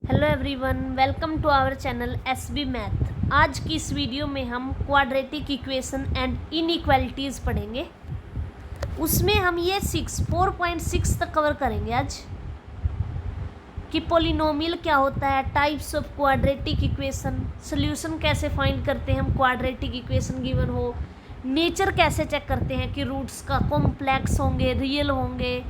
Hello everyone, welcome to our channel SB math. आज की इस वीडियो में हम क्वाड्रेटिक इक्वेशन एंड इनइक्वालिटीज़ पढ़ेंगे। उसमें हम ये 4.6 तक कवर करेंगे आज कि पोलिनोमियल क्या होता है, types of quadratic equation, solution कैसे फाइंड करते हैं हम क्वाड्रेटिक इक्वेशन गिवन हो, नेचर कैसे चेक करते हैं कि रूट्स का कॉम्प्लेक्स होंगे, रियल होंगे,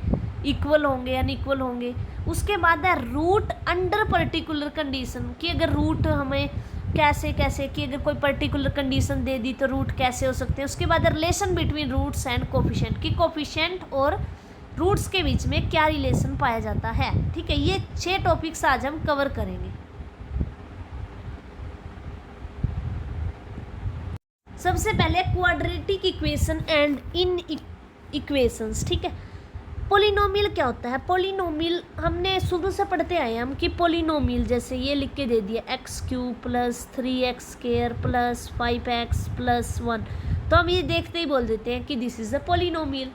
इक्वल होंगे, अनइक्वल होंगे। उसके बाद है रूट अंडर पर्टिकुलर कंडीशन कि अगर रूट हमें कैसे कि अगर कोई पर्टिकुलर कंडीशन दे दी तो रूट कैसे हो सकते हैं। उसके बाद relation between roots and coefficient कि कोफिशिएंट और रूट्स के बीच में क्या रिलेशन पाया जाता है। ठीक है, ये 6 टॉपिक्स आज हम कवर करेंगे। सबसे पहले quadratic equation and in equations. ठीक है, पोलिनोमियल क्या होता है। पोलिनोमियल हमने शुरू से पढ़ते आए हम कि पोलिनोमियल जैसे ये लिख के दे दिया x³ + 3x² + 5x + 1, तो हम ये देखते ही बोल देते हैं कि दिस इज अ पोलिनोमियल।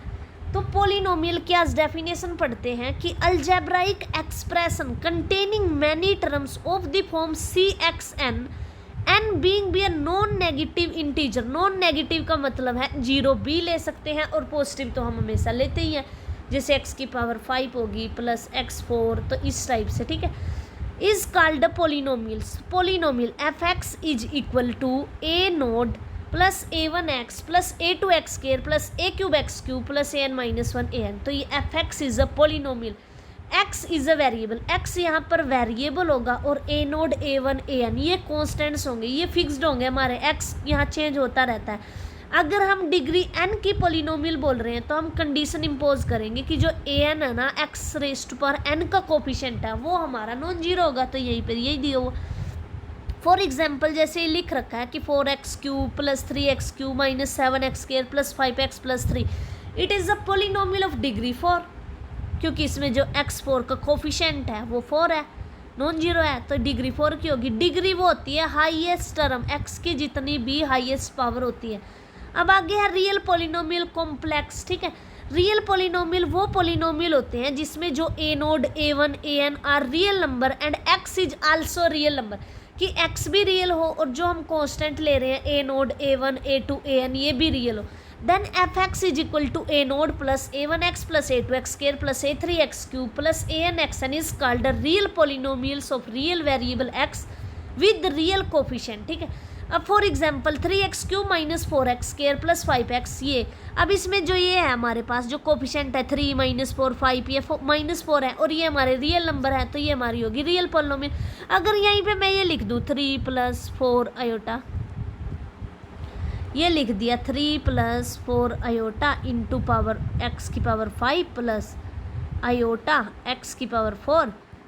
तो पोलिनोमियल की आज डेफिनेशन पढ़ते हैं कि algebraic expression containing many terms of the form cxn n being be a non negative integer. Non negative का मतलब है 0 भी ले सकते हैं और पॉजिटिव तो हम हमेशा लेते ही हैं, जैसे x⁵ होगी + x4, तो इस टाइप से। ठीक है, is called polynomials. Polynomial f(x) is equal to a0 + a1x + a2x² + a3x³ + an-1 तो ये f(x) is a polynomial. x is a variable, x यहाँ पर वेरिएबल होगा और a0 a1 an ये कॉन्स्टेंट्स होंगे, ये फिक्स्ड होंगे हमारे। x यहाँ चेंज होता रहता है। अगर हम डिग्री n की पोलिनोमियल बोल रहे हैं तो हम कंडीशन इम्पोज करेंगे कि जो an है ना, x⁴n का कोफिशिएंट है वो हमारा नॉन जीरो होगा। तो यहीं पर यही दिया हुआ। फॉर एग्जाम्पल जैसे ये लिख रखा है कि 4x³ + 3x³ - 7x² + 5x + 3 it is a polynomial of degree 4, क्योंकि इसमें जो x4 का कोफिशिएंट है वो 4 है, नॉन जीरो है, तो डिग्री 4 की होगी। डिग्री वो होती है हाईएस्ट टर्म, x की जितनी भी हाईएस्ट पावर होती है। अब आगे है रियल पोलिनोमियल कॉम्प्लेक्स। ठीक है, रियल पोलिनोमियल वो पोलिनोमियल होते हैं जिसमें जो a0 a1 an are real number and x is also real number, कि x भी रियल हो और जो हम कांस्टेंट ले रहे हैं a0 a1 a2 an ये भी रियल हो। Then f(x) is equal to a0 + a1x + a2x² + a3x³ + an(xn) is called real polynomials of real variable x with real coefficient. ठीक है, अब for example 3x³ - 4x² + 5x, ये अब इसमें जो ये है हमारे पास जो कोफिशिएंट है 3 - 4 5 ये -4 है और ये हमारे रियल नंबर है, तो ये हमारी होगी रियल पोलिनोमियल। अगर यहीं पे मैं ये लिख दूँ 3 + 4 आयोटा, ये लिख दिया 3 + 4 iota into power x⁵ plus iota x⁴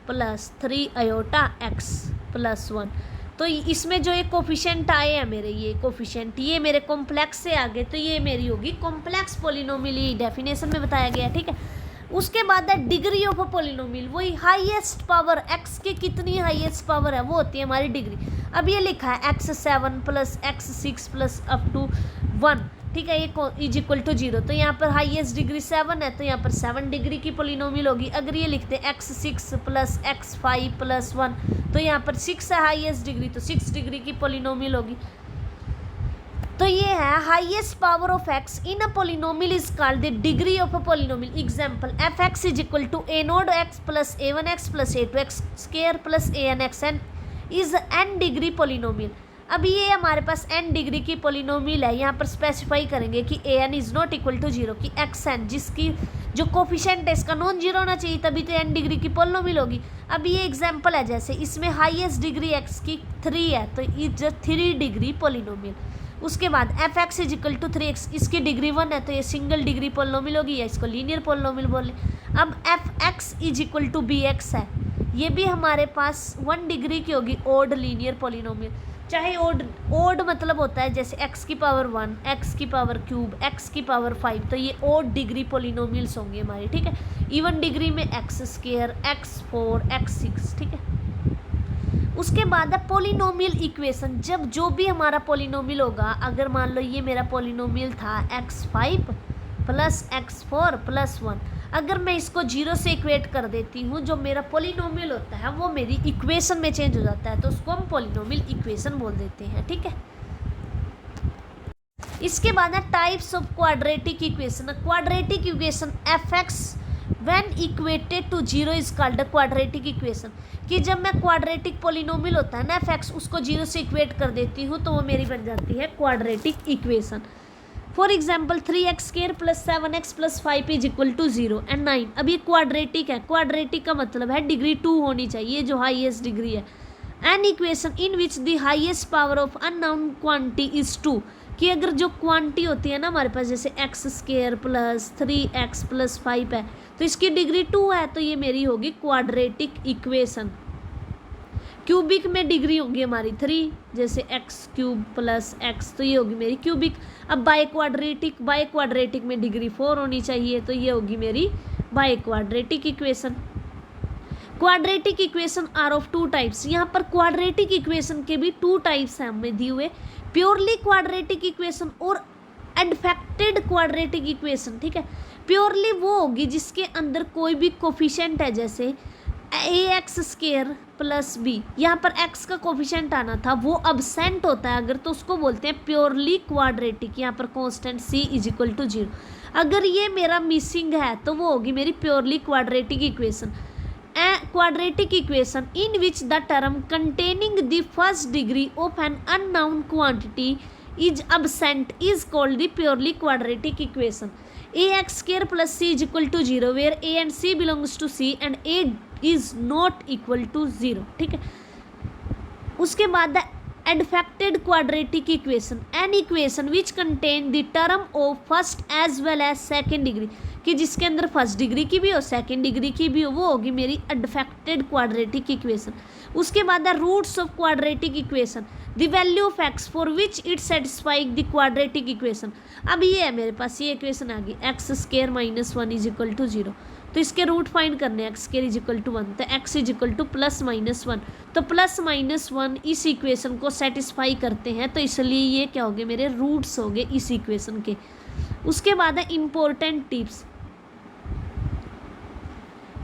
+ 3 iota x + 1, तो इसमें जो ये कोफिशिएंट आए हैं मेरे, ये कोफिशिएंट ये मेरे कॉम्प्लेक्स से आ गए, तो ये मेरी होगी कॉम्प्लेक्स पोलिनोमियल, ये डेफिनेशन में बताया गया है। ठीक है, उसके बाद है डिग्री ऑफ अ पोलिनोमियल, वही हाईएस्ट पावर, x की कितनी हाईएस्ट पावर है वो होती है हमारी डिग्री। अब ये लिखा है x7 + x6 + up to 1। ठीक है, ये इज इक्वल टू 0, तो यहाँ पर हाईएस्ट डिग्री 7 है, तो यहाँ पर 7 डिग्री की पोलिनोमियल होगी। अगर ये लिखते हैं x6 + x5 + 1, तो यहाँ पर 6 है हाईएस्ट डिग्री, तो 6 डिग्री की पोलिनोमियल होगी। तो ये है highest power of x in a polynomial is called the degree of a polynomial. Example f(x) is equal to a0x + a1x + a2x² + an(xn) is n degree polynomial. अब ये हमारे पास n डिग्री की पोलिनोमियल है, यहाँ पर स्पेसिफाई करेंगे कि an is not equal to 0, कि xn जिसकी जो कोफिशिएंट है इसका नॉन जीरो होना चाहिए, तभी तो n डिग्री की पोलिनोमियल होगी। अब ये एग्जांपल है, जैसे इसमें हाईएस्ट डिग्री x की 3 है, तो इज 3 डिग्री पोलिनोमियल। उसके बाद f(x) is equal to 3x, इसकी डिग्री 1 है, तो ये सिंगल डिग्री पोलिनोमियल होगी, या इसको लीनियर पोलिनोमियल बोल लें। अब f(x) is equal to bx है, ये भी हमारे पास 1 डिग्री की होगी, ओड लीनियर पोलिनोमियल। चाहे ओड मतलब होता है जैसे x⁵1 x⁵, x⁵5, तो ये ओड डिग्री पोलिनोमियल्स होंगे हमारी। ठीक है, इवन डिग्री में x² x4 x6। ठीक है, उसके बाद है पोलिनोमियल इक्वेशन। जब जो भी हमारा पोलिनोमियल होगा, अगर मान लो ये मेरा पोलिनोमियल था x5 + x4 + 1, अगर मैं इसको 0 से इक्वेट कर देती हूँ, जो मेरा पोलिनोमियल होता है वो मेरी इक्वेशन में चेंज हो जाता है, तो उसको हम पोलिनोमियल इक्वेशन बोल देते हैं, ठीक है। इसके बाद है types of quadratic equation. Quadratic equation F X when equated to 0 is called a quadratic equation, कि जब मैं क्वाड्रेटिक पोलिनोमियल होता है ना एफ एक्स, उसको 0 से इक्वेट कर देती हूँ तो वो मेरी बन जाती है quadratic equation. For example 3x² + 7x + 5 is equal to 0 and 9। अब ये क्वाड्रेटिक है, क्वाड्रेटिक का मतलब है डिग्री 2 होनी चाहिए, जो हाईएस्ट डिग्री है। An equation in which the highest power of unknown quantity is 2, कि अगर जो क्वांटिटी होती है ना हमारे पास, जैसे x² + 3x + 5 है, तो इसकी डिग्री 2 है, तो ये मेरी होगी क्वाड्रेटिक इक्वेशन। क्यूबिक में डिग्री होगी हमारी 3, जैसे x³ + x, तो ये होगी मेरी क्यूबिक। अब बाय क्वाड्रेटिक में डिग्री 4 होनी चाहिए, तो ये होगी मेरी biquadratic equation. Quadratic equation are of 2 types. यहाँ पर क्वाड्रेटिक इक्वेशन के भी 2 टाइप्स हैं हमें दिए हुए, प्योरली क्वाड्रेटिक इक्वेशन और एडफेक्टेड क्वाड्रेटिक इक्वेशन, ठीक है। प्योरली वो होगी जिसके अंदर कोई भी कोफिशिएंट है, जैसे ax² + b, यहाँ पर x का कोफिशिएंट आना था, वो अब्सेंट होता है अगर, तो उसको बोलते हैं प्योरली क्वाड्रेटिक। यहाँ पर कांस्टेंट c = 0। अगर ये मेरा मिसिंग है तो वो होगी मेरी purely quadratic equation. Quadratic equation in which the term containing the first degree of an unknown quantity is absent is called the purely quadratic equation. ax² + c = 0 where a and c belongs to c and a is not equal to 0, ठीक है। उसके बाद affected quadratic equation, an equation which contain the term of first as well as second degree, कि जिसके अंदर first degree की भी हो सेकेंड डिग्री की भी हो, वो होगी मेरी एडफेक्टेड क्वाड्रेटिक इक्वेशन। उसके बाद roots of quadratic equation, the value of X for which it satisfying the quadratic equation. अब ये है मेरे पास, ये इक्वेशन आ गई x² - 1 = 0, तो इसके रूट फाइंड करने, x² = 1, तो x = +-1, तो +-1 इस इक्वेशन को सेटिस्फाई करते हैं, तो इसलिए ये क्या हो गए मेरे रूट्स हो गए इस इक्वेशन के। उसके बाद है important tips.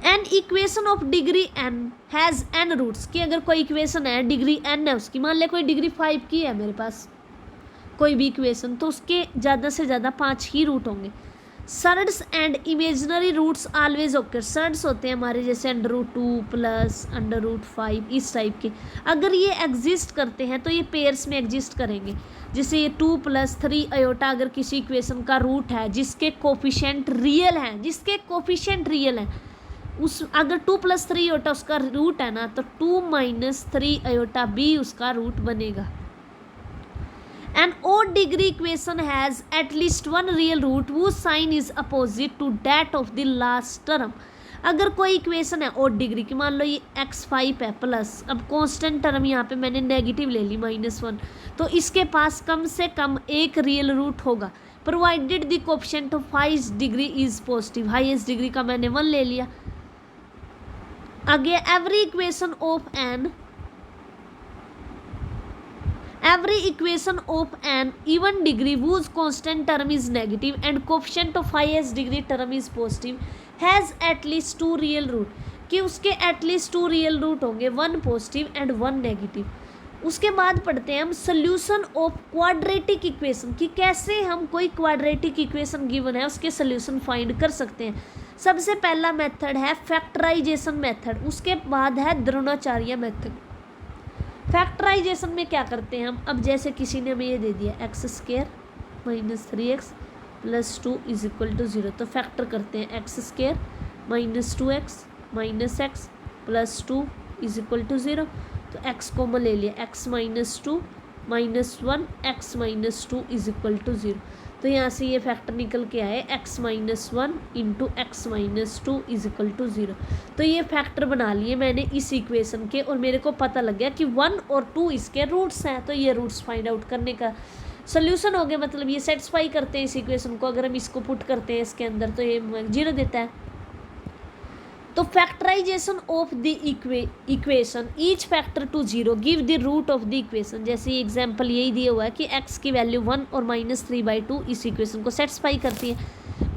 An equation of degree n has n roots, कि अगर कोई इक्वेशन है डिग्री n है उसकी, मान ले कोई डिग्री 5 की है मेरे पास कोई भी इक्वेशन, तो उसके ज़्यादा से ज़्यादा 5 ही रूट होंगे। Surds and imaginary roots always occur. Surds होते हैं हमारे जैसे √2 + √5 इस टाइप के, अगर ये एग्जिस्ट करते हैं तो ये पेयर्स में एग्जिस्ट करेंगे। जैसे ये 2 + 3 अयोटा अगर किसी इक्वेशन का रूट है जिसके कोफिशिएंट रियल हैं, उस अगर 2 + 3 अयोटा उसका रूट है ना, तो 2 - 3 अयोटा b उसका रूट बनेगा। An odd degree equation has at least one real root whose sign is opposite to that of the last term. अगर कोई इक्वेशन है odd डिग्री की, मान लो ये x5 है प्लस, अब कांस्टेंट टर्म यहाँ पे मैंने नेगेटिव ले ली -1, तो इसके पास कम से कम एक रियल रूट होगा, provided the coefficient of highest degree is positive. Highest degree का मैंने 1 ले लिया। आगे every equation of an even degree whose constant term is negative and coefficient of highest degree term is positive has at least 2 real root, कि उसके at least 2 real root होंगे, 1 positive and 1 negative। उसके बाद पढ़ते हैं हम solution of quadratic equation, कि कैसे हम कोई क्वाड्रेटिक इक्वेशन गिवन है उसके सोल्यूशन फाइंड कर सकते हैं। सबसे पहला मेथड है फैक्टराइजेशन मेथड, उसके बाद है द्रोणाचार्य मेथड। फैक्टराइजेशन में क्या करते हैं हम, अब जैसे किसी ने हमें ये दे दिया x² - 3x + 2 = 0, तो फैक्टर करते हैं x² - 2x - x + 2 = 0, तो x कॉमन ले लिया, x - 2 - 1 x - 2 = 0, तो यहाँ से ये फैक्टर निकल के आए x - 1 × x - 2 = 0, तो ये फैक्टर बना लिए मैंने इस इक्वेशन के, और मेरे को पता लग गया कि 1 और 2 इसके रूट्स हैं, तो ये रूट्स फाइंड आउट करने का सोल्यूशन हो गया, मतलब ये सेटिस्फाई करते हैं इस इक्वेशन को। अगर हम इसको पुट करते हैं इसके अंदर तो ये 0 देता है। तो factorization of the equation each factor to 0 give the root of the equation. जैसे ये एग्जांपल यही दिया हुआ है कि x की वैल्यू 1 और -3/2 इस इक्वेशन को सेटिस्फाई करती है।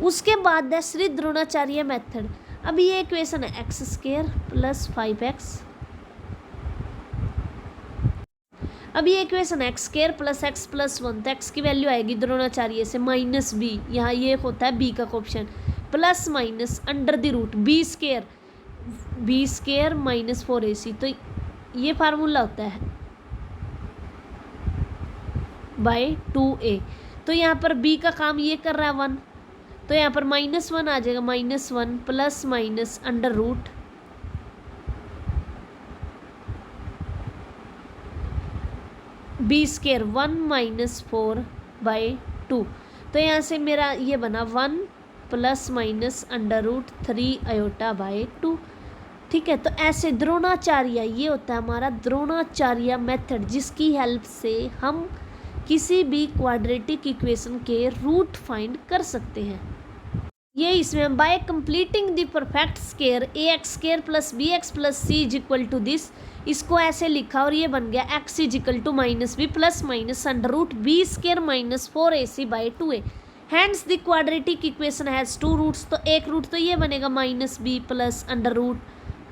उसके बाद दूसरी द्रोणाचार्य मेथड। अब ये इक्वेशन है एक्स स्क्वायर प्लस 5x। अब ये equation x square plus x plus 1, तो एक्स की वैल्यू आएगी द्रोणाचार्य से माइनस बी, यहाँ ये होता है बी का coefficient, plus minus under the root B square minus 4ac, तो ये फार्मूला होता है बाय 2a। तो यहाँ पर b का काम ये कर रहा है 1, तो यहाँ पर -1 आ जाएगा, -1 plus minus under root B square 1 minus 4/2। तो यहाँ से मेरा ये बना 1 plus minus under root 3 iota. ठीक है, तो ऐसे द्रोणाचार्य, ये होता है हमारा द्रोणाचार्य मेथड, जिसकी हेल्प से हम किसी भी क्वाड्रेटिक इक्वेशन के रूट फाइंड कर सकते हैं। ये इसमें हम by completing the perfect square ax² plus bx plus c is equal to this, इसको ऐसे लिखा और ये बन गया x is equal to -b plus minus under root b² minus 4ac/2a। Hence the quadratic equation has 2 roots, तो एक root तो ये बनेगा -b plus under root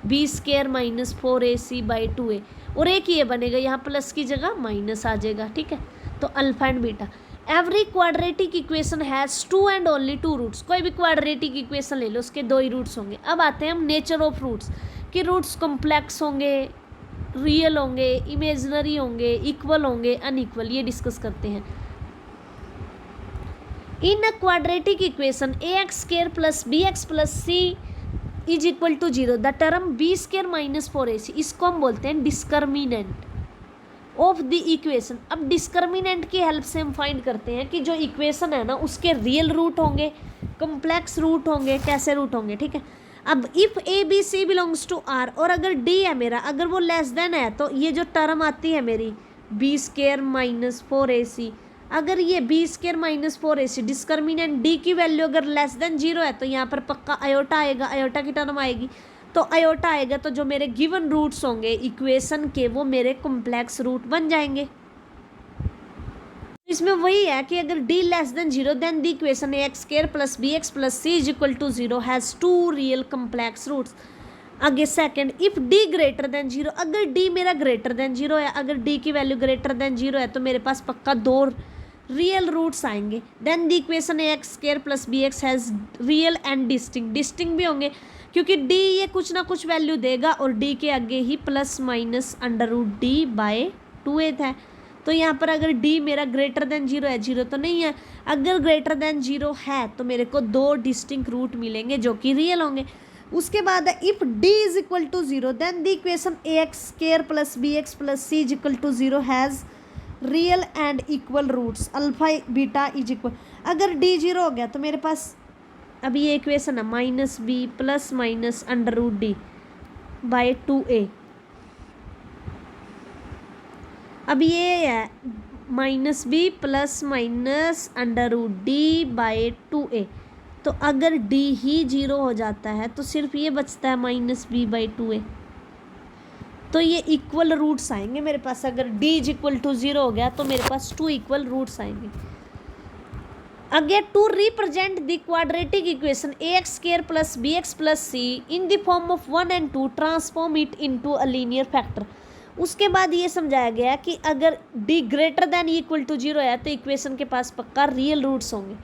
b² minus 4ac/2a, और एक ये बनेगा, यहाँ प्लस की जगह माइनस आ जाएगा। ठीक है, तो alpha and beta. Every quadratic equation has 2 and only 2 roots. कोई भी क्वाड्रेटिक इक्वेशन ले लो, उसके 2 ही रूट्स होंगे। अब आते हैं हम नेचर ऑफ रूट्स, कि रूट्स कॉम्प्लेक्स होंगे, रियल होंगे, इमेजिनरी होंगे, इक्वल होंगे, अनइक्वल, ये डिस्कस करते हैं। In a quadratic equation ax² plus bx plus c is equal to 0, the term b² minus 4ac, इसको हम बोलते हैं डिस्क्रिमिनेंट ऑफ द इक्वेशन। अब डिस्क्रिमिनेंट की हेल्प से हम फाइंड करते हैं कि जो इक्वेशन है ना, उसके रियल रूट होंगे, कॉम्प्लेक्स रूट होंगे, कैसे रूट होंगे। ठीक है, अब if A B C belongs to R, और अगर डी है मेरा, अगर वो लेस देन है, तो ये जो टर्म आती है मेरी b² माइनस 4ac, अगर ये b² minus 4ac discriminant D की वैल्यू अगर लेस देन 0 है, तो यहाँ पर पक्का आयोटा आएगा, आयोटा की टर्म आएगी, तो आयोटा आएगा, तो जो मेरे गिवन रूट्स होंगे इक्वेशन के, वो मेरे कॉम्प्लेक्स रूट बन जाएंगे। इसमें वही है कि अगर d less than 0, then the equation ax² plus bx plus c is equal to 0 has 2 real complex roots. आगे second, if d greater than 0, अगर d मेरा ग्रेटर देन 0 है, अगर d की वैल्यू ग्रेटर देन 0 है, तो मेरे पास पक्का 2 रियल रूट्स आएंगे। Then the equation ax² plus bx has real and distinct भी होंगे, क्योंकि d ये कुछ ना कुछ वैल्यू देगा, और d के आगे ही plus minus under root d/2a है। तो यहाँ पर अगर d मेरा ग्रेटर देन 0 है, 0 तो नहीं है, अगर ग्रेटर देन 0 है तो मेरे को 2 डिस्टिंक्ट रूट मिलेंगे जो कि रियल होंगे। उसके बाद if d is equal to 0, then the equation ax² plus bx plus c is equal to 0 has real and equal roots alpha beta is equal. अगर d 0 हो गया तो मेरे पास अभी ये इक्वेशन है -b plus minus under root d/2a। अब ये है -b plus minus under root d/2a। तो अगर d ही 0 हो जाता है, तो सिर्फ ये बचता है -b/2a। तो ये इक्वल रूट्स आएंगे मेरे पास। अगर d इज इक्वल टू 0 हो गया, तो मेरे पास 2 इक्वल रूट्स आएंगे। Again, to represent the quadratic equation ax² plus bx plus c in the form of 1 and 2, transform it into a linear factor। उसके बाद ये समझाया गया कि अगर d greater than equal to 0 है, तो इक्वेशन के पास पक्का रियल रूट्स होंगे।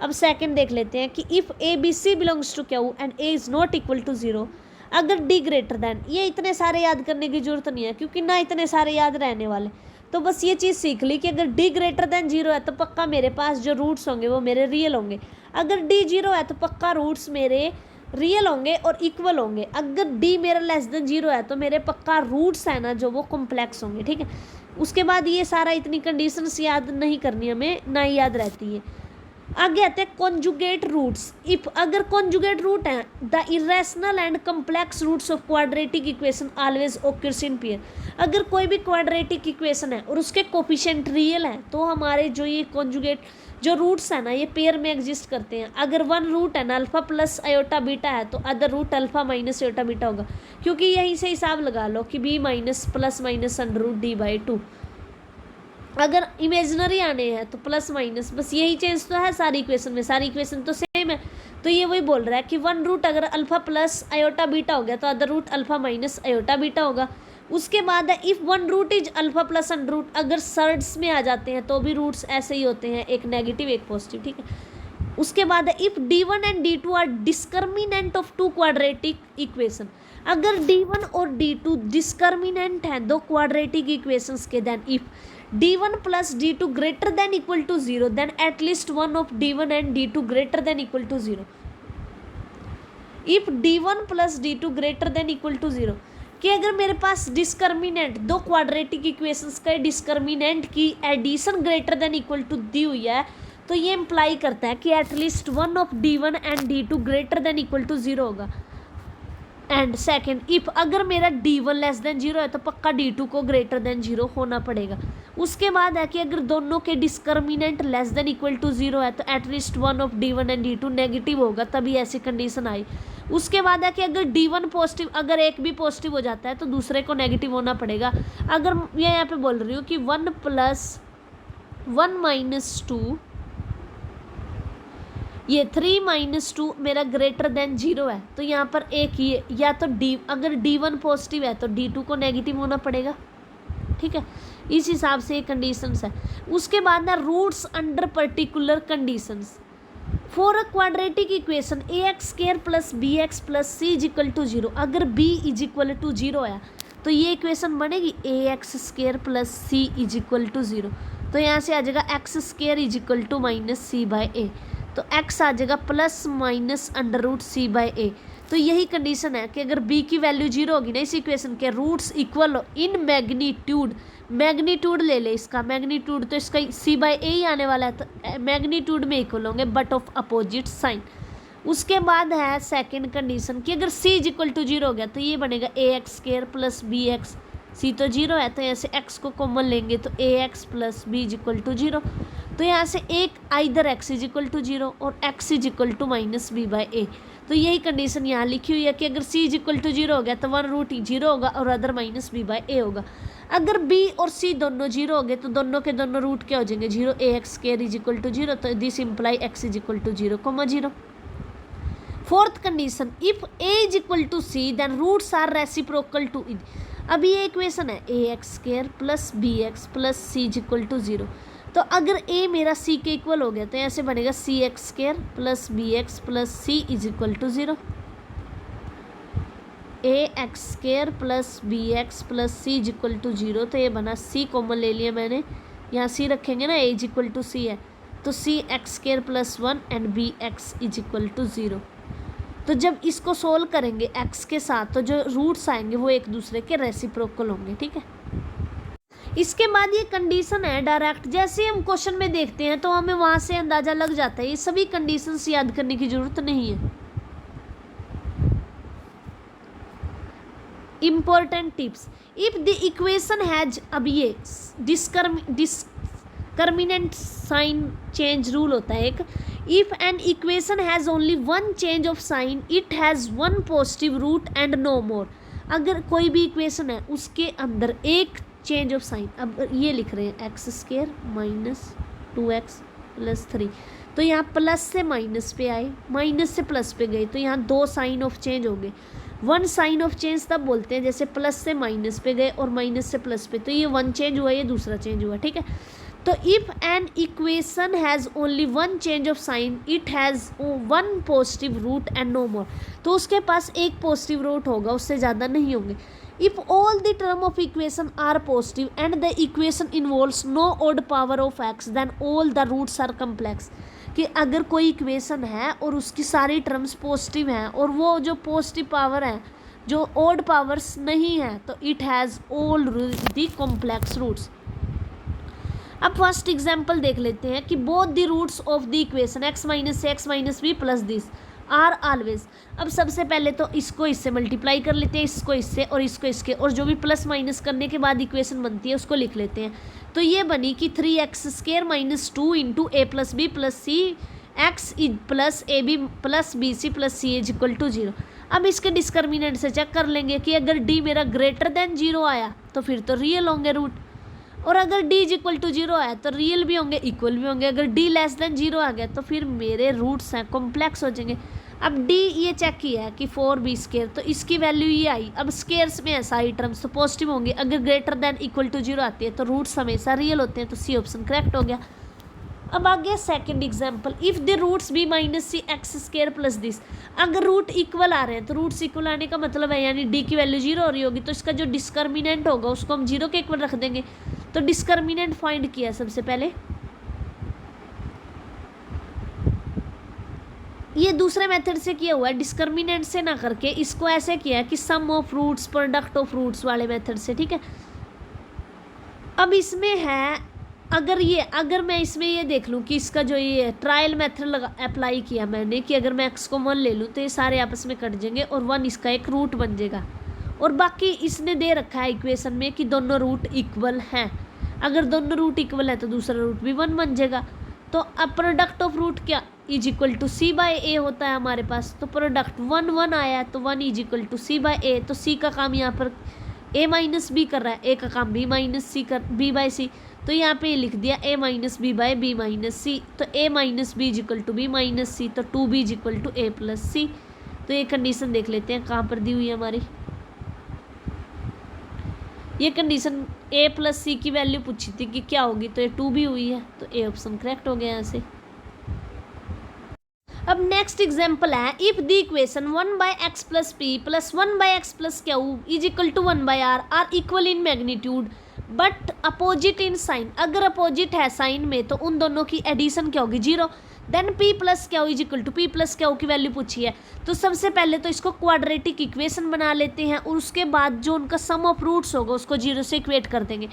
अब सेकंड देख लेते हैं कि if A B C belongs to Q and A is not equal to 0, अगर d ग्रेटर देन, ये इतने सारे याद करने की जरूरत नहीं है, क्योंकि ना इतने सारे याद रहने वाले। तो बस ये चीज़ सीख ली कि अगर d ग्रेटर देन 0 है, तो पक्का मेरे पास जो रूट्स होंगे वो मेरे रियल होंगे। अगर d 0 है, तो पक्का रूट्स मेरे रियल होंगे और इक्वल होंगे। अगर d मेरा लेस देन 0 है, तो मेरे पक्का रूट्स है ना, जो वो कॉम्प्लेक्स होंगे। ठीक है, उसके बाद ये सारा इतनी कंडीशंस याद नहीं करनी, हमें ना ही याद रहती है। आगे आते हैं कॉन्जुगेट रूट्स। इफ अगर कॉन्जुगेट रूट है, the irrational and complex roots of quadratic equation always occurs in pair. अगर कोई भी क्वाड्रेटिक इक्वेशन है और उसके कोफिशिएंट रियल है, तो हमारे जो ये कॉन्जुगेट जो रूट्स है ना, ये पेयर में एग्जिस्ट करते हैं। अगर वन रूट है ना, अल्फा प्लस आयोटा बीटा है, तो other root alpha minus iota beta होगा, क्योंकि यहीं से हिसाब लगा लो कि b minus plus minus under root d/2। अगर इमेजिनरी आने हैं तो प्लस माइनस, बस यही चेंज तो है सारी इक्वेशन में, सारी इक्वेशन तो सेम है। तो ये वही बोल रहा है कि वन रूट अगर अल्फा प्लस आयोटा बीटा हो गया तो other root alpha minus iota beta होगा। उसके बाद है if one root is alpha plus under root, अगर सर्ड्स में आ जाते हैं तो भी रूट्स ऐसे ही होते हैं, एक नेगेटिव एक पॉजिटिव, ठीक है। उसके बाद है if D1 and D2 are discriminant of two quadratic equation, अगर D1 और D2 डिस्क्रिमिनेंट हैं दो क्वाड्रेटिक इक्वेशंस के, then if D1 plus D2 greater than equal to 0 then at least one of D1 and D2 greater than equal to 0। If D1 plus D2 greater than equal to 0, कि अगर मेरे पास discriminant दो quadratic equations का discriminant की addition greater than equal to दी हुई है, तो ये इम्प्लाई करता है कि at least one of D1 and D2 greater than equal to 0 होगा। एंड सेकेंड, इफ अगर मेरा D1 लेस देन 0 है तो पक्का D2 को ग्रेटर देन 0 होना पड़ेगा। उसके बाद है कि अगर दोनों के discriminant less than equal to 0 है तो at least one of D1 and D2 negative होगा, तभी ऐसी कंडीशन आई। उसके बाद है कि अगर D1 पॉजिटिव, अगर एक भी पॉजिटिव हो जाता है तो दूसरे को नेगेटिव होना पड़ेगा। अगर मैं यहाँ पे बोल रही हूँ कि 1 प्लस 1 माइनस 2, ये 3 माइनस 2 मेरा ग्रेटर देन 0 है, तो यहाँ पर एक ये या तो अगर D1 पॉजिटिव है तो D2 को नेगेटिव होना पड़ेगा, ठीक है। इस हिसाब से ये कंडीशंस है। उसके बाद ना roots under particular conditions for a quadratic equation ax square plus bx plus c is equal to 0, अगर b इज इक्वल टू 0 है तो ये इक्वेशन बनेगी ax square plus c is equal to 0। तो यहाँ से आ जाएगा x square is equal to minus c by a, तो x आ जाएगा plus minus under root c by a. तो यही कंडीशन है कि अगर b की वैल्यू 0 होगी ना इस इक्वेशन के, रूट्स इक्वल हो इन मैग्नीट्यूड, मैग्नीट्यूड ले ले इसका, मैग्नीट्यूड तो इसका सी बाई ए ही आने वाला है, तो मैग्नीट्यूड में इक्वल होंगे बट ऑफ अपोजिट साइन। उसके बाद है सेकंड कंडीशन कि अगर c इज इक्वल टू 0 हो गया तो ये बनेगा ax square plus b x, c तो 0 है तो यहाँ से x को कॉमन लेंगे तो ax plus b is equal to 0। तो यहाँ से एक either x is equal to 0 और x is equal to minus b by a. तो यही कंडीशन यहाँ लिखी हुई है कि अगर c इज इक्वल टू 0 हो गया तो वन रूट 0 होगा और अदर माइनस बी बाई ए होगा। अगर b और c दोनों 0 हो गए तो दोनों के दोनों रूट क्या हो जाएंगे 0, ax square is equal to 0, तो this imply x is equal to 0,0। Fourth condition, if a is equal to c then roots are reciprocal to in. अब ये इक्वेशन है ax square plus bx plus c is equal to 0, तो अगर a मेरा c के equal हो गया तो ऐसे बनेगा cx square plus bx plus c is equal to 0। ax square plus bx plus c is equal to 0, तो ये बना c कॉमन ले लिया मैंने, यहाँ c रखेंगे ना, a is equal to c है तो c x square plus 1 and bx is equal to 0। तो जब इसको सोल्व करेंगे x के साथ तो जो रूट्स आएंगे वो एक दूसरे के रेसिप्रोकल होंगे, ठीक है। इसके बाद ये कंडीशन है डायरेक्ट, जैसे हम क्वेश्चन में देखते हैं तो हमें वहाँ से अंदाज़ा लग जाता है, ये सभी कंडीशंस याद करने की ज़रूरत नहीं है। Important tips, if the equation has, अब ये डिस्क्रिमिनेंट साइन चेंज रूल होता है एक, if an equation has only one change of sign it has one positive root and no more. अगर कोई भी इक्वेशन है उसके अंदर एक चेंज ऑफ साइन, अब ये लिख रहे हैं x square minus 2x plus 3, तो यहाँ प्लस से माइनस पे आए, माइनस से प्लस पे गए, तो यहाँ दो साइन ऑफ चेंज हो गए। वन साइन ऑफ चेंज तब बोलते हैं जैसे प्लस से माइनस पे गए और माइनस से प्लस पे, तो ये वन चेंज हुआ, ये दूसरा चेंज हुआ, ठीक है। तो if an equation has only one change of sign it has one positive root and no more, तो उसके पास एक पॉजिटिव रूट होगा, उससे ज़्यादा नहीं होंगे। If all the term of equation are positive and the equation involves no odd power of x, then all the roots are complex। कि अगर कोई इक्वेशन है और उसकी सारी टर्म्स पॉजिटिव हैं और वो जो पॉजिटिव पावर है जो ओड पावर्स नहीं है तो it has all the complex roots. अब फर्स्ट एग्जांपल देख लेते हैं कि both the roots of the equation x minus से x minus B plus this are always. अब सबसे पहले तो इसको इससे मल्टीप्लाई कर लेते हैं, इसको इससे और इसको इसके, और जो भी प्लस माइनस करने के बाद इक्वेशन बनती है उसको लिख लेते हैं। तो ये बनी कि 3x स्क्वायर minus 2 into A plus B plus C X is plus A B plus B C plus C is equal to 0। अब इसके डिस्क्रिमिनेंट से चेक कर लेंगे कि अगर d मेरा ग्रेटर देन 0 आया तो फिर तो रियल होंगे रूट, और अगर d इज इक्वल टू 0 है तो रियल भी होंगे, इक्वल भी होंगे। अगर d लेस देन 0 आ गया तो फिर मेरे रूट्स हैं कॉम्प्लेक्स हो जाएंगे। अब d ये चेक किया है कि 4b², तो इसकी वैल्यू ये आई। अब स्केयर्स में है सारी टर्म्स तो पॉजिटिव होंगे। अगर ग्रेटर देन इक्वल टू 0 आती है तो रूट्स हमेशा रियल होते हैं, तो सी ऑप्शन करेक्ट हो गया। अब आ गया second example, if the roots B minus C x² plus this. अगर रूट इक्वल आ रहे हैं तो रूट्स इक्वल आने का मतलब है यानी d की वैल्यू 0 हो रही होगी, तो इसका जो डिस्क्रिमिनेंट होगा उसको हम 0 के इक्वल रख देंगे। तो डिस्क्रिमिनेंट फाइंड किया सबसे पहले, ये दूसरे मेथड से किया हुआ है, डिस्क्रिमिनेंट से ना करके इसको ऐसे किया है कि sum of roots product of roots वाले मेथड से, ठीक है। अब इसमें है अगर मैं इसमें ये देख लूँ कि इसका जो ये ट्रायल मेथड अप्लाई किया मैंने कि अगर मैं x को 1 ले लूँ तो ये सारे आपस में कट जाएंगे और 1 इसका एक रूट बन जाएगा, और बाकी इसने दे रखा है इक्वेशन में कि दोनों रूट इक्वल हैं। अगर दोनों रूट इक्वल है तो दूसरा रूट भी 1 बन जाएगा। तो अब प्रोडक्ट ऑफ रूट क्या is equal to c by a होता है हमारे पास, तो प्रोडक्ट 1 1 आया तो 1 is equal to c by ए। तो सी का काम यहाँ पर ए माइनस बी कर रहा है, ए का काम बी माइनस सी कर बी बाय सी, तो यहाँ पे लिख दिया a minus b by b minus c. तो a minus b is equal to b minus c, तो 2b is equal to a plus c. तो ये कंडीशन देख लेते हैं कहाँ पर दी हुई है हमारी। ये कंडीशन a प्लस सी की वैल्यू पूछी थी कि क्या होगी, तो ये 2b हुई है, तो ए ऑप्शन करेक्ट हो गया यहाँ से। अब नेक्स्ट एग्जाम्पल है, if the equation 1/x plus P plus 1/x plus Q is equal to 1/r R equal in magnitude but opposite in sign. अगर अपोजिट है साइन में तो उन दोनों की एडिशन क्या होगी 0। Then p plus Q is equal to p plus Q की वैल्यू पूछी है, तो सबसे पहले तो इसको क्वाड्रेटिक इक्वेशन बना लेते हैं और उसके बाद जो उनका सम ऑफ रूट्स होगा उसको 0 से इक्वेट कर देंगे।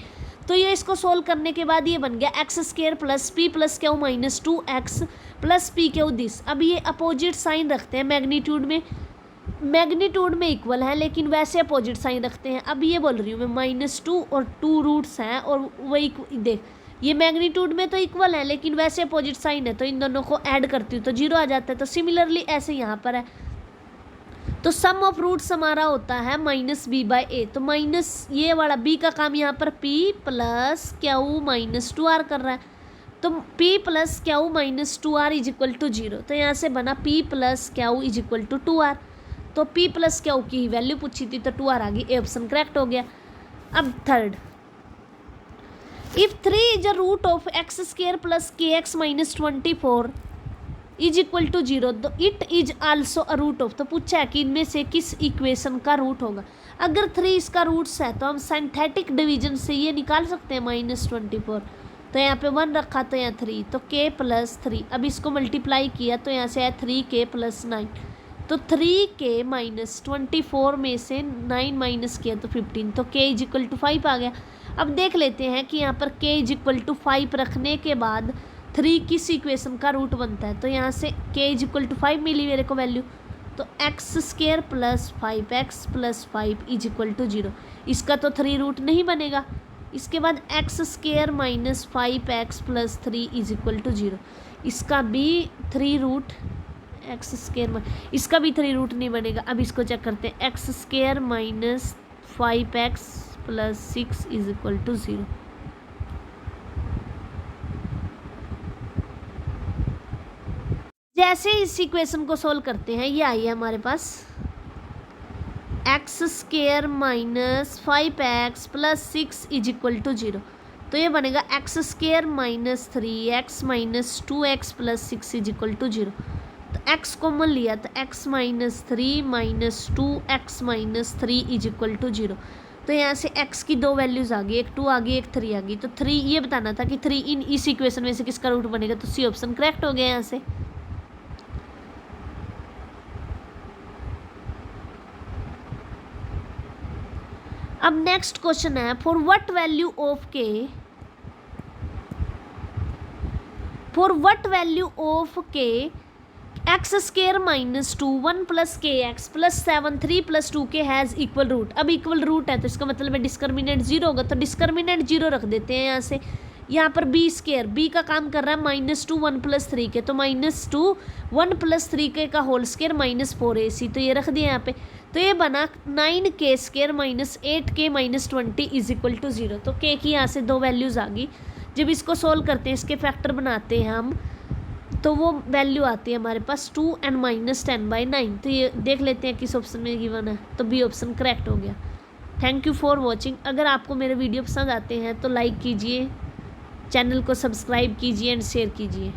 तो ये इसको सोल्व करने के बाद ये बन गया x² plus p plus Q minus 2x plus P Q this. अब ये अपोजिट साइन रखते हैं मैग्नीट्यूड में इक्वल है लेकिन वैसे अपोजिट साइन रखते हैं। अब ये बोल रही हूँ मैं -2 और 2 रूट्स हैं और वही देख ये मैग्नीट्यूड में तो इक्वल है लेकिन वैसे अपोजिट साइन है, तो इन दोनों को ऐड करती हूँ तो 0 आ जाता है। तो सिमिलरली ऐसे यहाँ पर है, तो सम ऑफ रूट्स हमारा होता है -b/a। तो माइनस ये वाला b का काम यहाँ पर p plus Q minus 2r कर रहा है, तो p plus Q minus 2r is equal to 0। तो यहाँ से बना p plus Q is equal to 2r। तो p प्लस क्यू की वैल्यू पूछी थी तो 2r आ गई, ए ऑप्शन करेक्ट हो गया। अब third, if 3 is a root of x² plus kx minus 24 is equal to 0 तो it is also a root of. तो पूछा है कि इनमें से किस इक्वेशन का रूट होगा। अगर 3 इसका रूट्स है तो हम सिंथेटिक डिवीजन से ये निकाल सकते हैं -24। तो यहाँ पे 1 रखा तो यहाँ 3, तो k प्लस 3। अब इसको मल्टीप्लाई किया तो यहाँ से आया 3k प्लस 9, तो 3k माइनस 24 में से 9 माइनस किया तो 15, तो k इज इक्वल टू 5 आ गया। अब देख लेते हैं कि यहाँ पर k इज इक्वल टू 5 रखने के बाद 3 किस इक्वेशन का रूट बनता है। तो यहाँ से k इज इक्वल टू 5 मिली मेरे को वैल्यू, तो x² plus 5x plus 5 is equal to 0। इसका तो 3 रूट नहीं बनेगा। इसके बाद x² minus 5x plus 3 is equal to 0। इसका भी 3 रूट x² इसका भी 3 रूट नहीं बनेगा। अब इसको चेक करते हैं, x² minus 5x plus 6 is equal to 0। जैसे इस इक्वेशन को सोल्व करते हैं, ये आई है हमारे पास x² minus 5x plus 6 is equal to 0। तो ये बनेगा x² minus 3x minus 2x plus 6 is equal to 0। तो x कॉमन लिया तो x minus 3 minus 2x minus 3 is equal to 0। तो यहाँ से x की 2 वैल्यूज़ आ गई, एक 2 आ गई एक 3 आ गई। तो 3 ये बताना था कि 3 इन इस इक्वेशन में से किसका रूट बनेगा, तो सी ऑप्शन करेक्ट हो गया यहाँ से। अब नेक्स्ट क्वेश्चन है, for what value of k x² minus 2 1 plus kx plus 7 3 plus 2k has equal root. अब इक्वल रूट है तो इसका मतलब है डिस्क्रिमिनेंट 0 होगा, तो डिस्क्रिमिनेंट 0 रख देते हैं यहाँ से। यहाँ पर b² b का काम कर रहा है -2 1 प्लस 3k, तो -2 1 प्लस 3k का होल स्क्वायर -4ac, तो ये रख दिया यहाँ पे। तो ये बना 9k² minus 8k minus 20 is equal to 0। तो k की यहाँ से 2 वैल्यूज़ आ गई। जब इसको सोल्व करते हैं, इसके फैक्टर बनाते हैं हम, तो वो वैल्यू आती है हमारे पास 2 and माइनस 10/9। तो ये देख लेते हैं किस ऑप्शन में गिवन है, तो बी ऑप्शन करेक्ट हो गया। Thank you for watching. अगर आपको मेरे वीडियो पसंद आते हैं तो लाइक कीजिए, चैनल को सब्सक्राइब कीजिए एंड शेयर कीजिए।